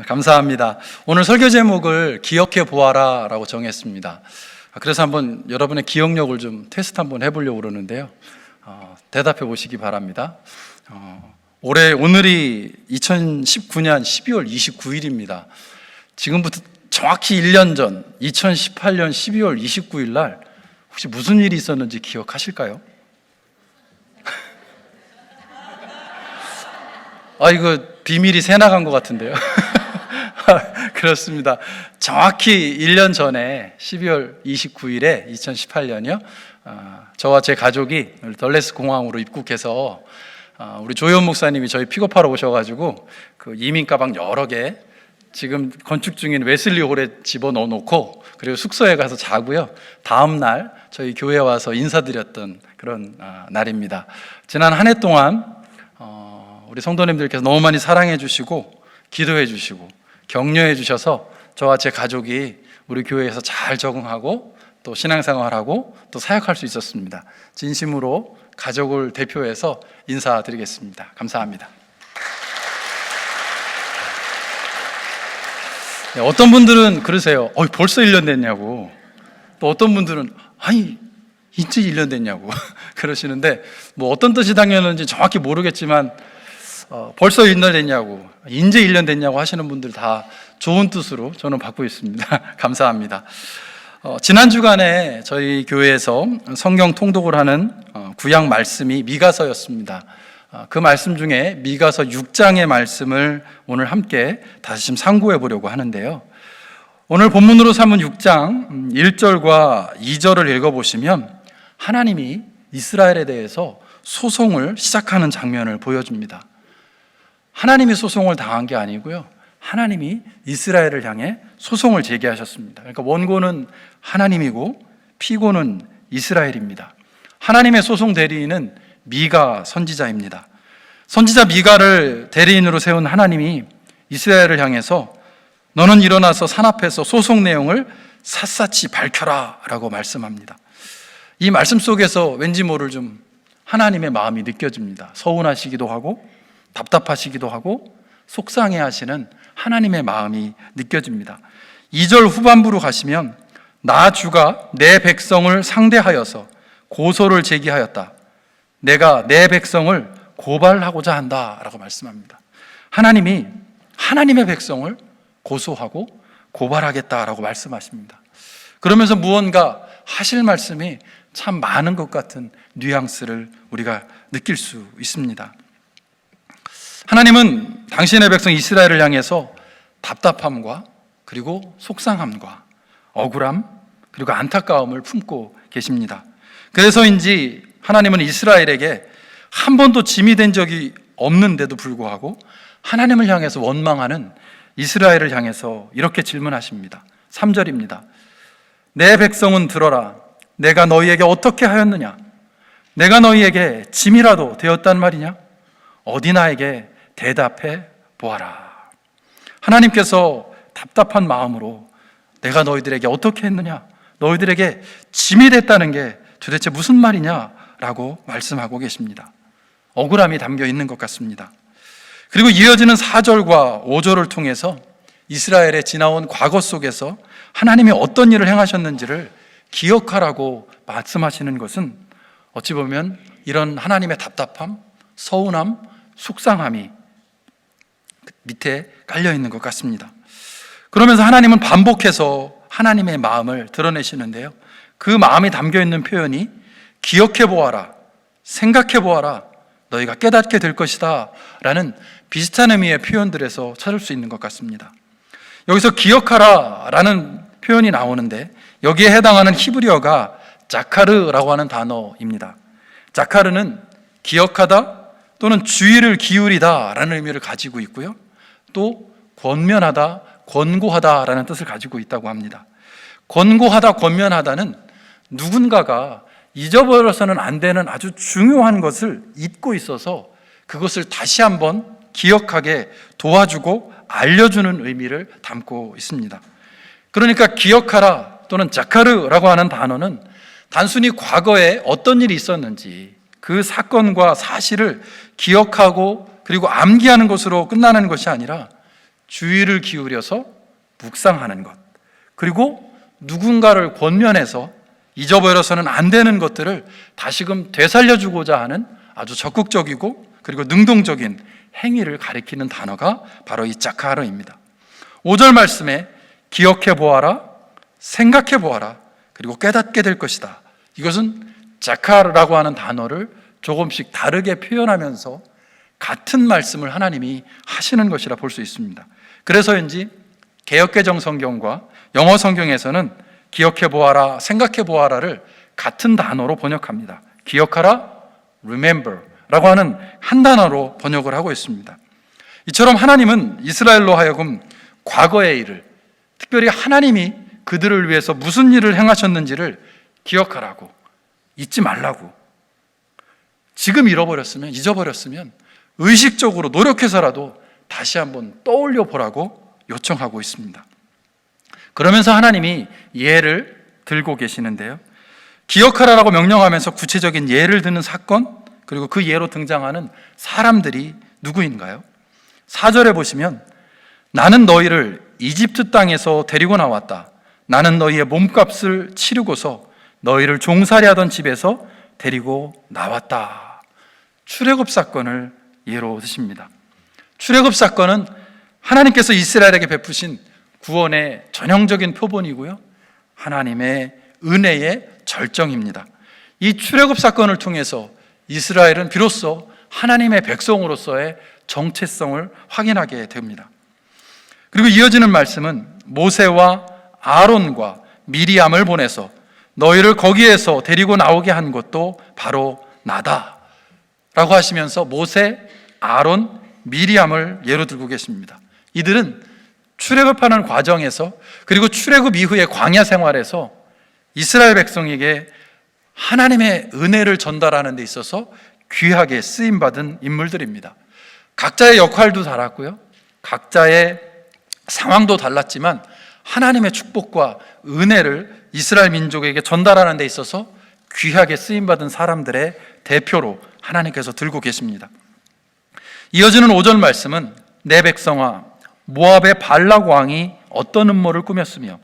감사합니다. 오늘 설교 제목을 기억해 보아라 라고 정했습니다. 그래서 한번 여러분의 기억력을 좀 테스트 한번 해보려고 그러는데요. 대답해 보시기 바랍니다. 오늘이 2019년 12월 29일입니다. 지금부터 정확히 1년 전 2018년 12월 29일 날 혹시 무슨 일이 있었는지 기억하실까요? 이거 비밀이 새 나간 것 같은데요. 그렇습니다. 정확히 1년 전에 12월 29일에 2018년이요. 저와 제 가족이 덜레스 공항으로 입국해서 우리 조현 목사님이 저희 픽업하러 오셔가지고 그 이민 가방 여러 개 지금 건축 중인 웨슬리 홀에 집어넣어 놓고 그리고 숙소에 가서 자고요. 다음 날 저희 교회에 와서 인사드렸던 그런 날입니다. 지난 한 해 동안 우리 성도님들께서 너무 많이 사랑해 주시고 기도해 주시고 격려해 주셔서 저와 제 가족이 우리 교회에서 잘 적응하고 또 신앙생활하고 또 사역할 수 있었습니다. 진심으로 가족을 대표해서 인사드리겠습니다. 감사합니다. 어떤 분들은 그러세요. 벌써 1년 됐냐고. 또 어떤 분들은 이제 1년 됐냐고 그러시는데 어떤 뜻이 당연한지 정확히 모르겠지만 벌써 1년 됐냐고, 이제 1년 됐냐고 하시는 분들 다 좋은 뜻으로 저는 받고 있습니다. 감사합니다. 지난 주간에 저희 교회에서 성경 통독을 하는 구약 말씀이 미가서였습니다. 그 말씀 중에 미가서 6장의 말씀을 오늘 함께 다시 좀 상고해 보려고 하는데요. 오늘 본문으로 삼은 6장 1절과 2절을 읽어보시면 하나님이 이스라엘에 대해서 소송을 시작하는 장면을 보여줍니다. 하나님이 소송을 당한 게 아니고요, 하나님이 이스라엘을 향해 소송을 제기하셨습니다. 그러니까 원고는 하나님이고 피고는 이스라엘입니다. 하나님의 소송 대리인은 미가 선지자입니다. 선지자 미가를 대리인으로 세운 하나님이 이스라엘을 향해서 너는 일어나서 산 앞에서 소송 내용을 샅샅이 밝혀라 라고 말씀합니다. 이 말씀 속에서 왠지 모를 좀 하나님의 마음이 느껴집니다. 서운하시기도 하고 답답하시기도 하고 속상해 하시는 하나님의 마음이 느껴집니다. 2절 후반부로 가시면 나 주가 내 백성을 상대하여서 고소를 제기하였다. 내가 내 백성을 고발하고자 한다 라고 말씀합니다. 하나님이 하나님의 백성을 고소하고 고발하겠다라고 말씀하십니다. 그러면서 무언가 하실 말씀이 참 많은 것 같은 뉘앙스를 우리가 느낄 수 있습니다. 하나님은 당신의 백성 이스라엘을 향해서 답답함과 그리고 속상함과 억울함 그리고 안타까움을 품고 계십니다. 그래서인지 하나님은 이스라엘에게 한 번도 짐이 된 적이 없는데도 불구하고 하나님을 향해서 원망하는 이스라엘을 향해서 이렇게 질문하십니다. 3절입니다. 내 백성은 들어라. 내가 너희에게 어떻게 하였느냐? 내가 너희에게 짐이라도 되었단 말이냐? 어디 나에게 대답해 보아라. 하나님께서 답답한 마음으로 내가 너희들에게 어떻게 했느냐? 너희들에게 짐이 됐다는 게 도대체 무슨 말이냐? 라고 말씀하고 계십니다. 억울함이 담겨 있는 것 같습니다. 그리고 이어지는 4절과 5절을 통해서 이스라엘의 지나온 과거 속에서 하나님이 어떤 일을 행하셨는지를 기억하라고 말씀하시는 것은 어찌 보면 이런 하나님의 답답함, 서운함, 속상함이 밑에 깔려 있는 것 같습니다. 그러면서 하나님은 반복해서 하나님의 마음을 드러내시는데요. 그 마음이 담겨 있는 표현이 기억해 보아라, 생각해 보아라, 너희가 깨닫게 될 것이다 라는 비슷한 의미의 표현들에서 찾을 수 있는 것 같습니다. 여기서 기억하라 라는 표현이 나오는데 여기에 해당하는 히브리어가 자카르라고 하는 단어입니다. 자카르는 기억하다 또는 주의를 기울이다 라는 의미를 가지고 있고요, 또 권면하다, 권고하다 라는 뜻을 가지고 있다고 합니다. 권고하다, 권면하다는 누군가가 잊어버려서는 안 되는 아주 중요한 것을 잊고 있어서 그것을 다시 한번 기억하게 도와주고 알려주는 의미를 담고 있습니다. 그러니까 기억하라 또는 자카르라고 하는 단어는 단순히 과거에 어떤 일이 있었는지 그 사건과 사실을 기억하고 그리고 암기하는 것으로 끝나는 것이 아니라 주의를 기울여서 묵상하는 것, 그리고 누군가를 권면해서 잊어버려서는 안 되는 것들을 다시금 되살려주고자 하는 아주 적극적이고 그리고 능동적인 행위를 가리키는 단어가 바로 이 자카르입니다. 5절 말씀에 기억해 보아라, 생각해 보아라, 그리고 깨닫게 될 것이다. 이것은 자카르라고 하는 단어를 조금씩 다르게 표현하면서 같은 말씀을 하나님이 하시는 것이라 볼 수 있습니다. 그래서인지 개역개정 성경과 영어 성경에서는 기억해 보아라, 생각해 보아라를 같은 단어로 번역합니다. 기억하라, remember 라고 하는 한 단어로 번역을 하고 있습니다. 이처럼 하나님은 이스라엘로 하여금 과거의 일을, 특별히 하나님이 그들을 위해서 무슨 일을 행하셨는지를 기억하라고, 잊지 말라고, 지금 잊어버렸으면 의식적으로 노력해서라도 다시 한번 떠올려 보라고 요청하고 있습니다. 그러면서 하나님이 예를 들고 계시는데요, 기억하라라고 명령하면서 구체적인 예를 드는 사건, 그리고 그 예로 등장하는 사람들이 누구인가요? 4절에 보시면 나는 너희를 이집트 땅에서 데리고 나왔다. 나는 너희의 몸값을 치르고서 너희를 종살이 하던 집에서 데리고 나왔다. 출애굽 사건을 예로 드십니다. 출애굽 사건은 하나님께서 이스라엘에게 베푸신 구원의 전형적인 표본이고요, 하나님의 은혜의 절정입니다. 이 출애굽 사건을 통해서 이스라엘은 비로소 하나님의 백성으로서의 정체성을 확인하게 됩니다. 그리고 이어지는 말씀은 모세와 아론과 미리암을 보내서 너희를 거기에서 데리고 나오게 한 것도 바로 나다 라고 하시면서 모세, 아론, 미리암을 예로 들고 계십니다. 이들은 출애굽하는 과정에서, 그리고 출애굽 이후의 광야 생활에서 이스라엘 백성에게 하나님의 은혜를 전달하는 데 있어서 귀하게 쓰임받은 인물들입니다. 각자의 역할도 달랐고요, 각자의 상황도 달랐지만 하나님의 축복과 은혜를 이스라엘 민족에게 전달하는 데 있어서 귀하게 쓰임받은 사람들의 대표로 하나님께서 들고 계십니다. 이어지는 5절 말씀은 내 백성아, 모압의 발락 왕이 어떤 음모를 꾸몄으며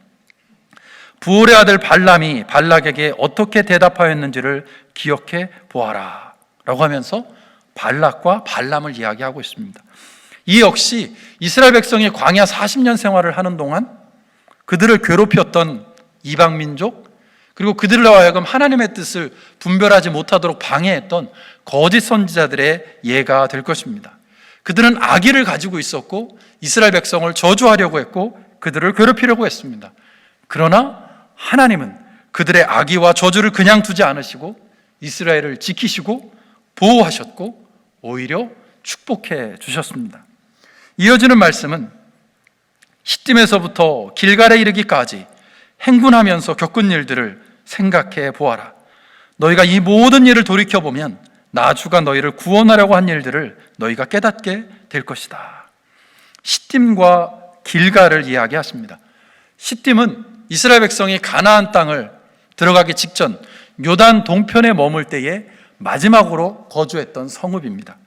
부올의 아들 발람이 발락에게 어떻게 대답하였는지를 기억해 보아라 라고 하면서 발락과 발람을 이야기하고 있습니다. 이 역시 이스라엘 백성이 광야 40년 생활을 하는 동안 그들을 괴롭혔던 이방민족, 그리고 그들로 하여금 하나님의 뜻을 분별하지 못하도록 방해했던 거짓 선지자들의 예가 될 것입니다. 그들은 악의를 가지고 있었고 이스라엘 백성을 저주하려고 했고 그들을 괴롭히려고 했습니다. 그러나 하나님은 그들의 악의와 저주를 그냥 두지 않으시고 이스라엘을 지키시고 보호하셨고 오히려 축복해 주셨습니다. 이어지는 말씀은 시딤에서부터 길갈에 이르기까지 행군하면서 겪은 일들을 생각해 보아라. 너희가 이 모든 일을 돌이켜보면 나 주가 너희를 구원하려고 한 일들을 너희가 깨닫게 될 것이다. 시딤과 길갈을 이야기하십니다. 시딤은 이스라엘 백성이 가나안 땅을 들어가기 직전 요단 동편에 머물 때에 마지막으로 거주했던 성읍입니다.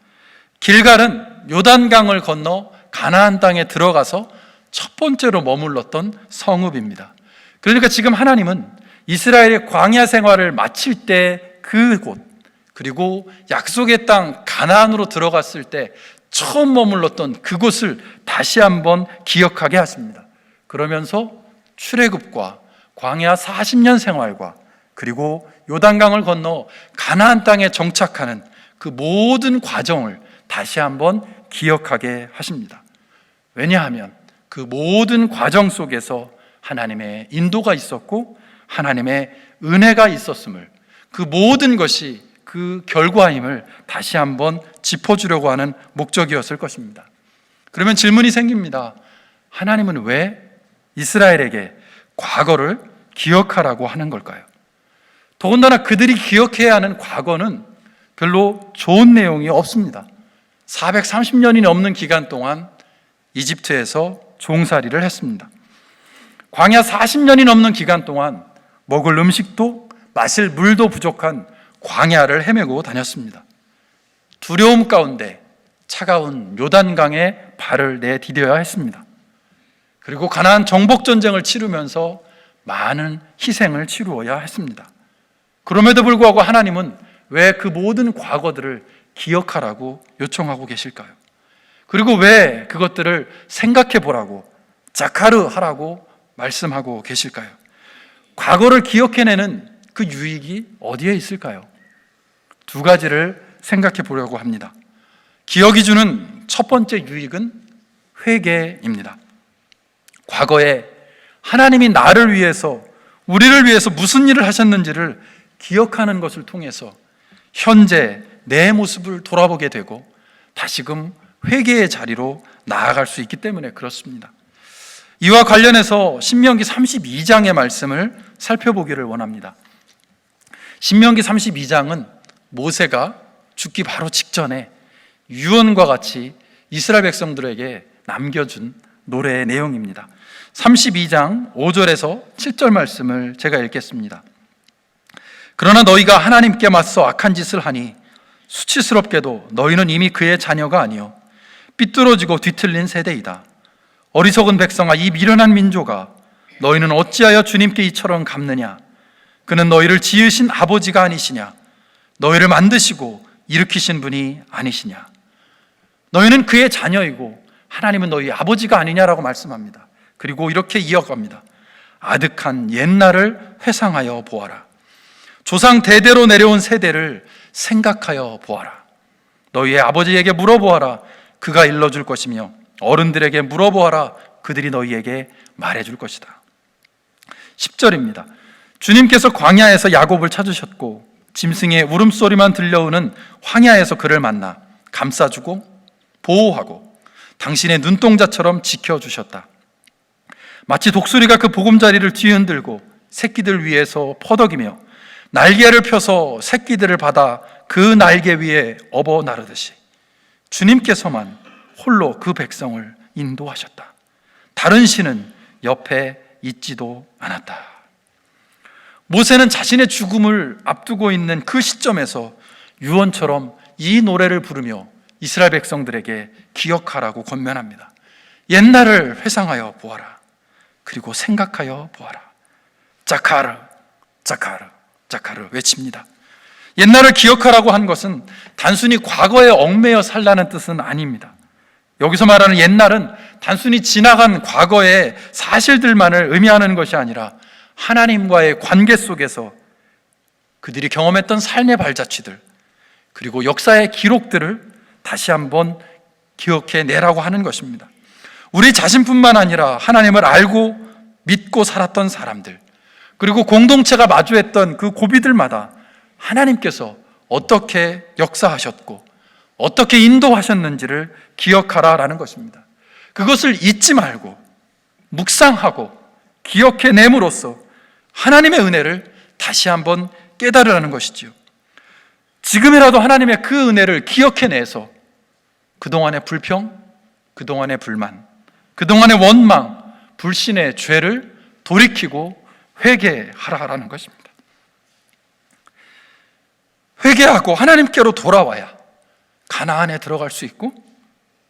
길갈은 요단강을 건너 가나안 땅에 들어가서 첫 번째로 머물렀던 성읍입니다. 그러니까 지금 하나님은 이스라엘의 광야 생활을 마칠 때 그곳, 그리고 약속의 땅 가나안으로 들어갔을 때 처음 머물렀던 그곳을 다시 한번 기억하게 하십니다. 그러면서 출애굽과 광야 40년 생활과 그리고 요단강을 건너 가나안 땅에 정착하는 그 모든 과정을 다시 한번 기억하게 하십니다. 왜냐하면 그 모든 과정 속에서 하나님의 인도가 있었고 하나님의 은혜가 있었음을, 그 모든 것이 그 결과임을 다시 한번 짚어주려고 하는 목적이었을 것입니다. 그러면 질문이 생깁니다. 하나님은 왜 이스라엘에게 과거를 기억하라고 하는 걸까요? 더군다나 그들이 기억해야 하는 과거는 별로 좋은 내용이 없습니다. 430년이 넘는 기간 동안 이집트에서 종살이를 했습니다. 광야 40년이 넘는 기간 동안 먹을 음식도 마실 물도 부족한 광야를 헤매고 다녔습니다. 두려움 가운데 차가운 요단강에 발을 내디뎌야 했습니다. 그리고 가나안 정복 전쟁을 치르면서 많은 희생을 치루어야 했습니다. 그럼에도 불구하고 하나님은 왜 그 모든 과거들을 기억하라고 요청하고 계실까요? 그리고 왜 그것들을 생각해 보라고, 자카르 하라고 말씀하고 계실까요? 과거를 기억해내는 그 유익이 어디에 있을까요? 두 가지를 생각해 보려고 합니다. 기억이 주는 첫 번째 유익은 회개입니다. 과거에 하나님이 나를 위해서, 우리를 위해서 무슨 일을 하셨는지를 기억하는 것을 통해서 현재 내 모습을 돌아보게 되고 다시금 회개의 자리로 나아갈 수 있기 때문에 그렇습니다. 이와 관련해서 신명기 32장의 말씀을 살펴보기를 원합니다. 신명기 32장은 모세가 죽기 바로 직전에 유언과 같이 이스라엘 백성들에게 남겨준 노래의 내용입니다. 32장 5절에서 7절 말씀을 제가 읽겠습니다. 그러나 너희가 하나님께 맞서 악한 짓을 하니 수치스럽게도 너희는 이미 그의 자녀가 아니요 삐뚤어지고 뒤틀린 세대이다. 어리석은 백성아, 이 미련한 민족아, 너희는 어찌하여 주님께 이처럼 갚느냐? 그는 너희를 지으신 아버지가 아니시냐? 너희를 만드시고 일으키신 분이 아니시냐? 너희는 그의 자녀이고 하나님은 너희 아버지가 아니냐라고 말씀합니다. 그리고 이렇게 이어갑니다. 아득한 옛날을 회상하여 보아라. 조상 대대로 내려온 세대를 생각하여 보아라. 너희의 아버지에게 물어보아라. 그가 일러줄 것이며 어른들에게 물어보아라. 그들이 너희에게 말해줄 것이다. 10절입니다. 주님께서 광야에서 야곱을 찾으셨고 짐승의 울음소리만 들려오는 황야에서 그를 만나 감싸주고 보호하고 당신의 눈동자처럼 지켜주셨다. 마치 독수리가 그 보금자리를 뒤흔들고 새끼들 위에서 퍼덕이며 날개를 펴서 새끼들을 받아 그 날개 위에 업어 나르듯이 주님께서만 홀로 그 백성을 인도하셨다. 다른 신은 옆에 있지도 않았다. 모세는 자신의 죽음을 앞두고 있는 그 시점에서 유언처럼 이 노래를 부르며 이스라엘 백성들에게 기억하라고 권면합니다. 옛날을 회상하여 보아라. 그리고 생각하여 보아라. 자카르, 자카르, 자카르 외칩니다. 옛날을 기억하라고 한 것은 단순히 과거에 얽매여 살라는 뜻은 아닙니다. 여기서 말하는 옛날은 단순히 지나간 과거의 사실들만을 의미하는 것이 아니라 하나님과의 관계 속에서 그들이 경험했던 삶의 발자취들, 그리고 역사의 기록들을 다시 한번 기억해 내라고 하는 것입니다. 우리 자신뿐만 아니라 하나님을 알고 믿고 살았던 사람들, 그리고 공동체가 마주했던 그 고비들마다 하나님께서 어떻게 역사하셨고 어떻게 인도하셨는지를 기억하라라는 것입니다. 그것을 잊지 말고 묵상하고 기억해 nem으로써 하나님의 은혜를 다시 한번 깨달으라는 것이지요. 지금이라도 하나님의 그 은혜를 기억해내서 그동안의 불평, 그동안의 불만, 그동안의 원망, 불신의 죄를 돌이키고 회개하라는 것입니다. 회개하고 하나님께로 돌아와야 가나안에 들어갈 수 있고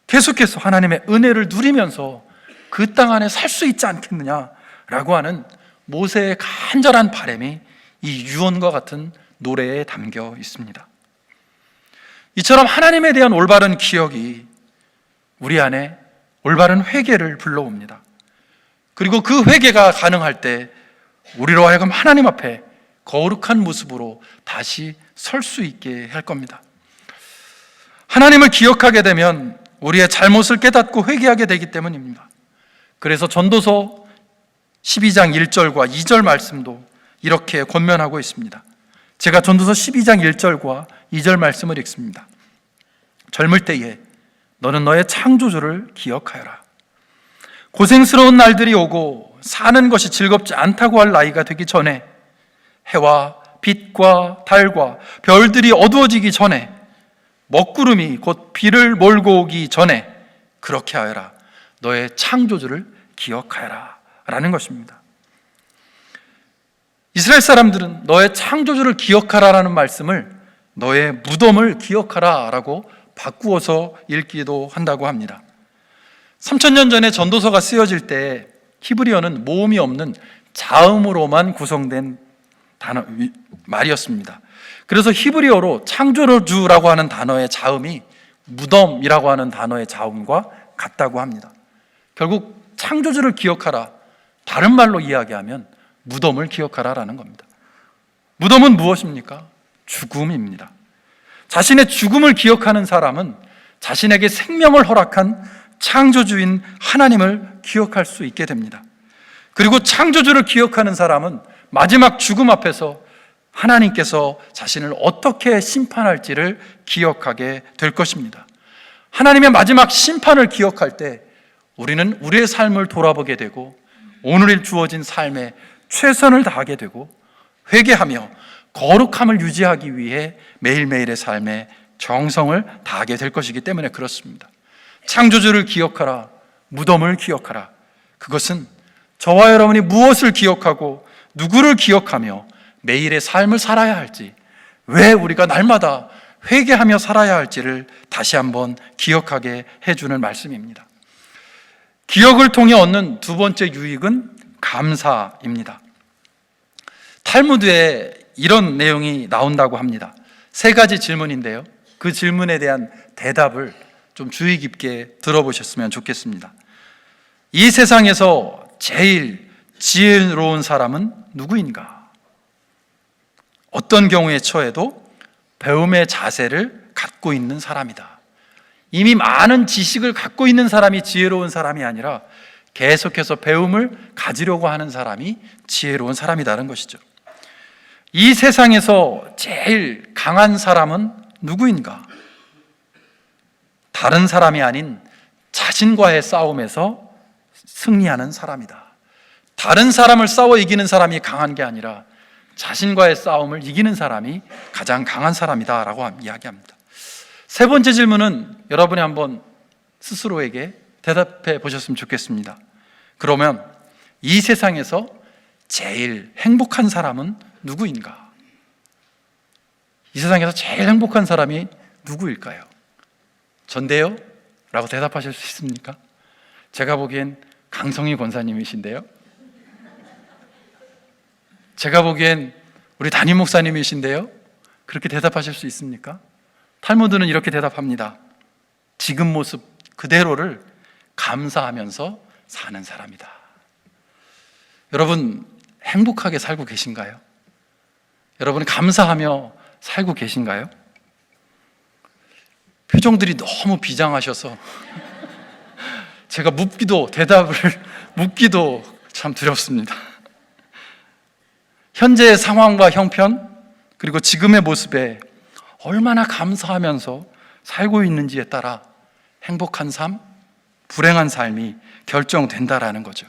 계속해서 하나님의 은혜를 누리면서 그 땅 안에 살 수 있지 않겠느냐라고 하는 모세의 간절한 바람이 이 유언과 같은 노래에 담겨 있습니다. 이처럼 하나님에 대한 올바른 기억이 우리 안에 올바른 회개를 불러옵니다. 그리고 그 회개가 가능할 때 우리로 하여금 하나님 앞에 거룩한 모습으로 다시 설 수 있게 할 겁니다. 하나님을 기억하게 되면 우리의 잘못을 깨닫고 회개하게 되기 때문입니다. 그래서 전도서 12장 1절과 2절 말씀도 이렇게 권면하고 있습니다. 제가 전도서 12장 1절과 2절 말씀을 읽습니다. 젊을 때에 너는 너의 창조주를 기억하여라. 고생스러운 날들이 오고 사는 것이 즐겁지 않다고 할 나이가 되기 전에, 해와 빛과 달과 별들이 어두워지기 전에, 먹구름이 곧 비를 몰고 오기 전에 그렇게 하여라. 너의 창조주를 기억하여라 라는 것입니다. 이스라엘 사람들은 너의 창조주를 기억하라라는 말씀을 너의 무덤을 기억하라 라고 바꾸어서 읽기도 한다고 합니다. 3000년 전에 전도서가 쓰여질 때 히브리어는 모음이 없는 자음으로만 구성된 말이었습니다. 그래서 히브리어로 창조주라고 하는 단어의 자음이 무덤이라고 하는 단어의 자음과 같다고 합니다. 결국 창조주를 기억하라, 다른 말로 이야기하면 무덤을 기억하라라는 겁니다. 무덤은 무엇입니까? 죽음입니다. 자신의 죽음을 기억하는 사람은 자신에게 생명을 허락한 창조주인 하나님을 기억할 수 있게 됩니다. 그리고 창조주를 기억하는 사람은 마지막 죽음 앞에서 하나님께서 자신을 어떻게 심판할지를 기억하게 될 것입니다. 하나님의 마지막 심판을 기억할 때 우리는 우리의 삶을 돌아보게 되고 오늘 주어진 삶에 최선을 다하게 되고 회개하며 거룩함을 유지하기 위해 매일매일의 삶에 정성을 다하게 될 것이기 때문에 그렇습니다. 창조주를 기억하라, 무덤을 기억하라. 그것은 저와 여러분이 무엇을 기억하고 누구를 기억하며 매일의 삶을 살아야 할지, 왜 우리가 날마다 회개하며 살아야 할지를 다시 한번 기억하게 해주는 말씀입니다. 기억을 통해 얻는 두 번째 유익은 감사입니다. 탈무드에 이런 내용이 나온다고 합니다. 3가지 질문인데요, 그 질문에 대한 대답을 좀 주의 깊게 들어보셨으면 좋겠습니다. 이 세상에서 제일 지혜로운 사람은 누구인가? 어떤 경우에 처해도 배움의 자세를 갖고 있는 사람이다. 이미 많은 지식을 갖고 있는 사람이 지혜로운 사람이 아니라 계속해서 배움을 가지려고 하는 사람이 지혜로운 사람이라는 것이죠. 이 세상에서 제일 강한 사람은 누구인가? 다른 사람이 아닌 자신과의 싸움에서 승리하는 사람이다. 다른 사람을 싸워 이기는 사람이 강한 게 아니라 자신과의 싸움을 이기는 사람이 가장 강한 사람이다 라고 이야기합니다. 3번째 질문은 여러분이 한번 스스로에게 대답해 보셨으면 좋겠습니다. 그러면 이 세상에서 제일 행복한 사람은 누구인가? 이 세상에서 제일 행복한 사람이 누구일까요? 전데요? 라고 대답하실 수 있습니까? 제가 보기엔 강성희 권사님이신데요, 제가 보기엔 우리 담임 목사님이신데요, 그렇게 대답하실 수 있습니까? 탈무드는 이렇게 대답합니다. 지금 모습 그대로를 감사하면서 사는 사람이다. 여러분, 행복하게 살고 계신가요? 여러분, 감사하며 살고 계신가요? 표정들이 너무 비장하셔서 제가 대답을 묻기도 참 두렵습니다. 현재의 상황과 형편, 그리고 지금의 모습에 얼마나 감사하면서 살고 있는지에 따라 행복한 삶, 불행한 삶이 결정된다라는 거죠.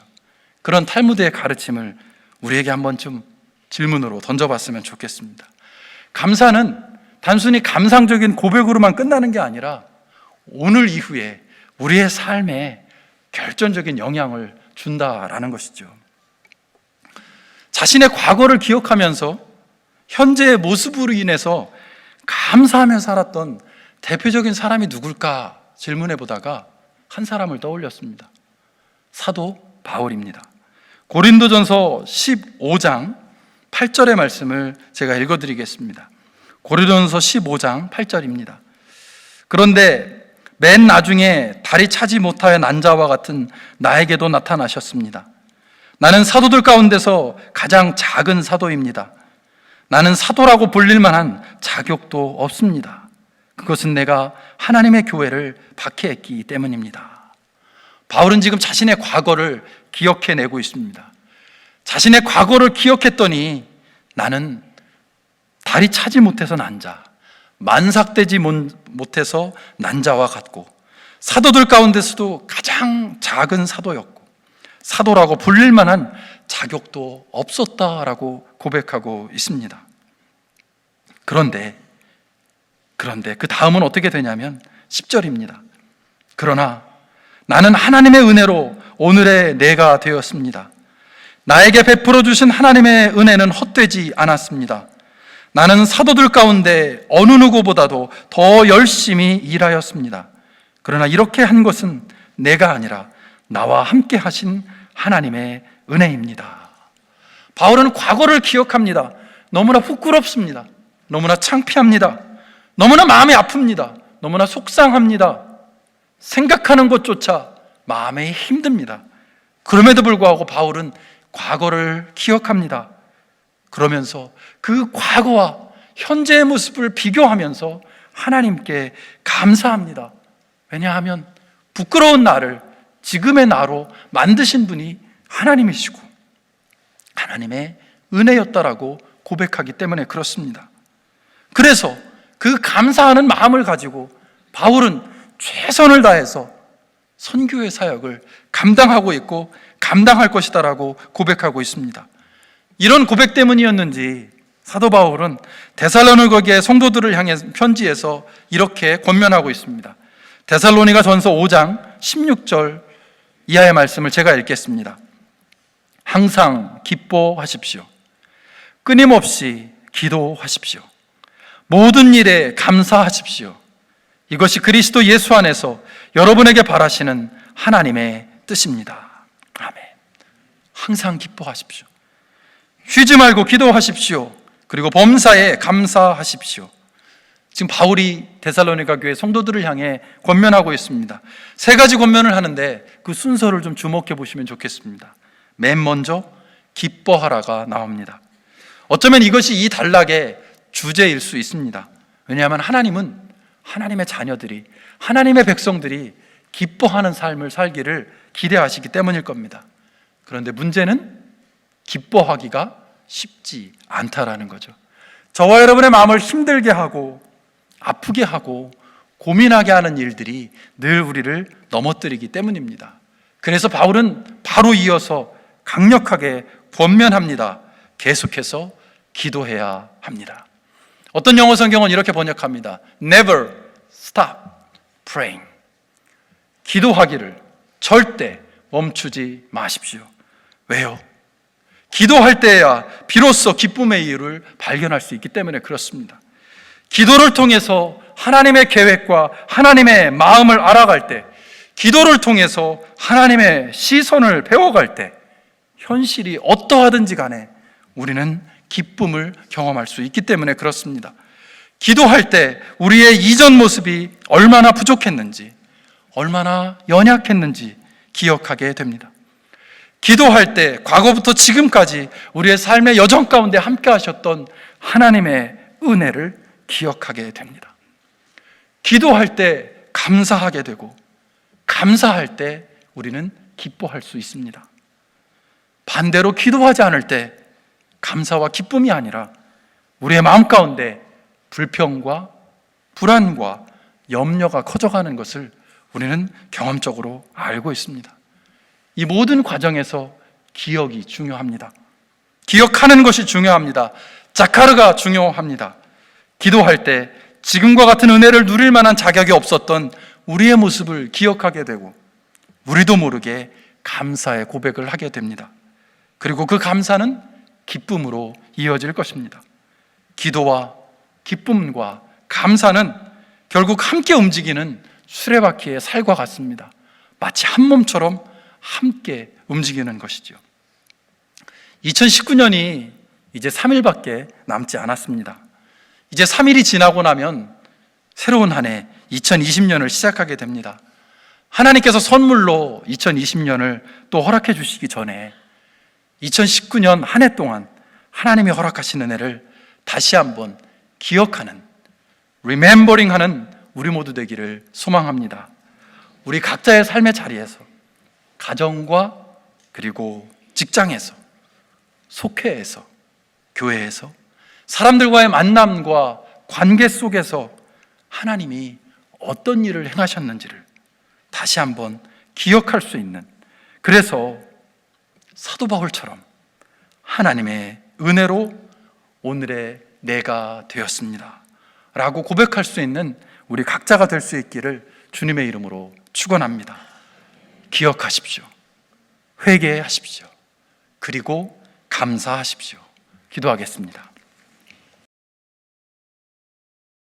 그런 탈무드의 가르침을 우리에게 한번 좀 질문으로 던져봤으면 좋겠습니다. 감사는 단순히 감상적인 고백으로만 끝나는 게 아니라 오늘 이후에 우리의 삶에 결정적인 영향을 준다라는 것이죠. 자신의 과거를 기억하면서 현재의 모습으로 인해서 감사하며 살았던 대표적인 사람이 누굴까 질문해 보다가 한 사람을 떠올렸습니다. 사도 바울입니다. 고린도전서 15장 8절의 말씀을 제가 읽어드리겠습니다. 고린도전서 15장 8절입니다. 그런데 맨 나중에 달이 차지 못하여 난 자와 같은 나에게도 나타나셨습니다. 나는 사도들 가운데서 가장 작은 사도입니다. 나는 사도라고 불릴 만한 자격도 없습니다. 그것은 내가 하나님의 교회를 박해했기 때문입니다. 바울은 지금 자신의 과거를 기억해내고 있습니다. 자신의 과거를 기억했더니 나는 달이 차지 못해서 난 자, 만삭되지 못해서 난 자와 같고 사도들 가운데서도 가장 작은 사도였고 사도라고 불릴 만한 자격도 없었다라고 고백하고 있습니다. 그런데 그 다음은 어떻게 되냐면 10절입니다. 그러나 나는 하나님의 은혜로 오늘의 내가 되었습니다. 나에게 베풀어 주신 하나님의 은혜는 헛되지 않았습니다. 나는 사도들 가운데 어느 누구보다도 더 열심히 일하였습니다. 그러나 이렇게 한 것은 내가 아니라 나와 함께 하신 하나님의 은혜입니다. 바울은 과거를 기억합니다. 너무나 부끄럽습니다. 너무나 창피합니다. 너무나 마음이 아픕니다. 너무나 속상합니다. 생각하는 것조차 마음에 힘듭니다. 그럼에도 불구하고 바울은 과거를 기억합니다. 그러면서 그 과거와 현재의 모습을 비교하면서 하나님께 감사합니다. 왜냐하면 부끄러운 나를 지금의 나로 만드신 분이 하나님이시고 하나님의 은혜였다라고 고백하기 때문에 그렇습니다. 그래서 그 감사하는 마음을 가지고 바울은 최선을 다해서 선교의 사역을 감당하고 있고 감당할 것이다라고 고백하고 있습니다. 이런 고백 때문이었는지 사도 바울은 데살로니가의 성도들을 향해 편지에서 이렇게 권면하고 있습니다. 데살로니가 전서 5장 16절 이하의 말씀을 제가 읽겠습니다. 항상 기뻐하십시오. 끊임없이 기도하십시오. 모든 일에 감사하십시오. 이것이 그리스도 예수 안에서 여러분에게 바라시는 하나님의 뜻입니다. 아멘. 항상 기뻐하십시오. 쉬지 말고 기도하십시오. 그리고 범사에 감사하십시오. 지금 바울이 데살로니가 교회 성도들을 향해 권면하고 있습니다. 세 가지 권면을 하는데 그 순서를 좀 주목해 보시면 좋겠습니다. 맨 먼저 기뻐하라가 나옵니다. 어쩌면 이것이 이 단락의 주제일 수 있습니다. 왜냐하면 하나님은 하나님의 자녀들이, 하나님의 백성들이 기뻐하는 삶을 살기를 기대하시기 때문일 겁니다. 그런데 문제는 기뻐하기가 쉽지 않다라는 거죠. 저와 여러분의 마음을 힘들게 하고 아프게 하고 고민하게 하는 일들이 늘 우리를 넘어뜨리기 때문입니다. 그래서 바울은 바로 이어서 강력하게 권면합니다. 계속해서 기도해야 합니다. 어떤 영어 성경은 이렇게 번역합니다. Never stop praying. 기도하기를 절대 멈추지 마십시오. 왜요? 기도할 때야 비로소 기쁨의 이유를 발견할 수 있기 때문에 그렇습니다. 기도를 통해서 하나님의 계획과 하나님의 마음을 알아갈 때, 기도를 통해서 하나님의 시선을 배워갈 때 현실이 어떠하든지 간에 우리는 기쁨을 경험할 수 있기 때문에 그렇습니다. 기도할 때 우리의 이전 모습이 얼마나 부족했는지, 얼마나 연약했는지 기억하게 됩니다. 기도할 때 과거부터 지금까지 우리의 삶의 여정 가운데 함께 하셨던 하나님의 은혜를 기억하게 됩니다. 기도할 때 감사하게 되고 감사할 때 우리는 기뻐할 수 있습니다. 반대로 기도하지 않을 때 감사와 기쁨이 아니라 우리의 마음 가운데 불평과 불안과 염려가 커져가는 것을 우리는 경험적으로 알고 있습니다. 이 모든 과정에서 기억이 중요합니다. 기억하는 것이 중요합니다. 자카르가 중요합니다. 기도할 때 지금과 같은 은혜를 누릴 만한 자격이 없었던 우리의 모습을 기억하게 되고 우리도 모르게 감사의 고백을 하게 됩니다. 그리고 그 감사는 기쁨으로 이어질 것입니다. 기도와 기쁨과 감사는 결국 함께 움직이는 수레바퀴의 살과 같습니다. 마치 한 몸처럼 함께 움직이는 것이죠. 2019년이 이제 3일밖에 남지 않았습니다. 이제 3일이 지나고 나면 새로운 한 해 2020년을 시작하게 됩니다. 하나님께서 선물로 2020년을 또 허락해 주시기 전에 2019년 한 해 동안 하나님이 허락하신 은혜를 다시 한번 기억하는, 리멤버링 하는 우리 모두 되기를 소망합니다. 우리 각자의 삶의 자리에서, 가정과 그리고 직장에서, 속회에서, 교회에서, 사람들과의 만남과 관계 속에서 하나님이 어떤 일을 행하셨는지를 다시 한번 기억할 수 있는, 그래서 사도 바울처럼 하나님의 은혜로 오늘의 내가 되었습니다 라고 고백할 수 있는 우리 각자가 될 수 있기를 주님의 이름으로 축원합니다. 기억하십시오. 회개하십시오. 그리고 감사하십시오. 기도하겠습니다.